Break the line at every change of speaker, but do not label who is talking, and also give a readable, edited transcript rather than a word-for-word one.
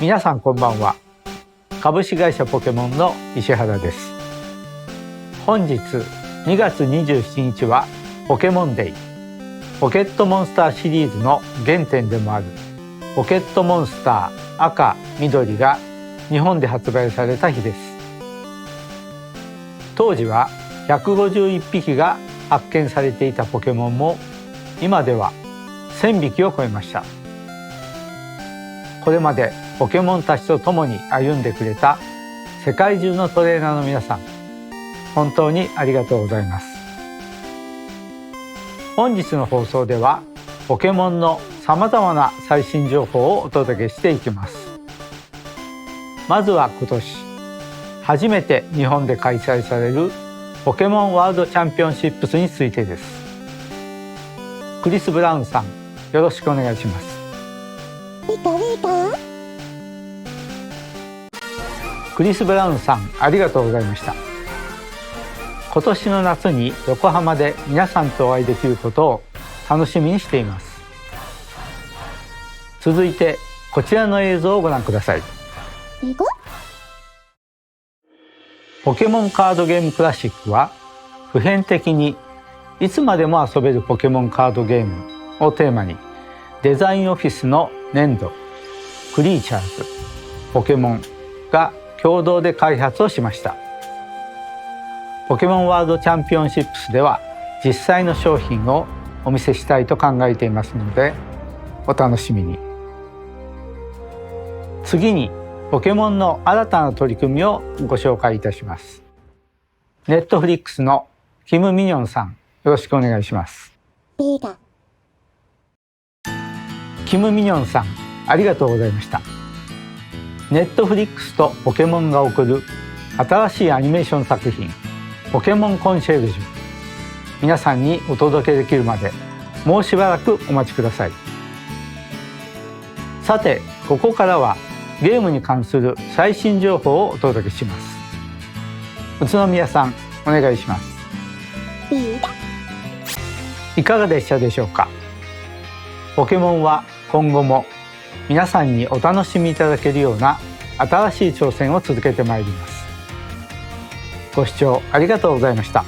皆さんこんばんは。株式会社ポケモンの石原です。本日2月27日はポケモンデイ。ポケットモンスターシリーズの原点でもあるポケットモンスター赤緑が日本で発売された日です。当時は151匹が発見されていたポケモンも今では1000匹を超えました。これまでポケモンたちと共に歩んでくれた世界中のトレーナーの皆さん、本当にありがとうございます。本日の放送ではポケモンのさまざまな最新情報をお届けしていきます。まずは今年初めて日本で開催されるポケモンワールドチャンピオンシップスについてです。クリス・ブラウンさん、よろしくお願いします。クリス・ブラウンさん、ありがとうございました。今年の夏に横浜で皆さんとお会いできることを楽しみにしています。続いてこちらの映像をご覧ください。ポケモンカードゲームクラシックは普遍的にいつまでも遊べるポケモンカードゲームをテーマにデザインオフィスの粘土、クリーチャーズ、ポケモンが共同で開発をしました。ポケモンワールドチャンピオンシップスでは実際の商品をお見せしたいと考えていますのでお楽しみに。次にポケモンの新たな取り組みをご紹介いたします。ネットフリックスのキム・ミニョンさん、よろしくお願いします。キム・ミニョンさん、ありがとうございました。ネットフリックスとポケモンが送る新しいアニメーション作品ポケモンコンシェルジュ、皆さんにお届けできるまでもうしばらくお待ちください。さて、ここからはゲームに関する最新情報をお届けします。宇都宮さん、お願いします。いかがでしたでしょうか。ポケモンは今後も皆さんにお楽しみいただけるような新しい挑戦を続けてまいります。ご視聴ありがとうございました。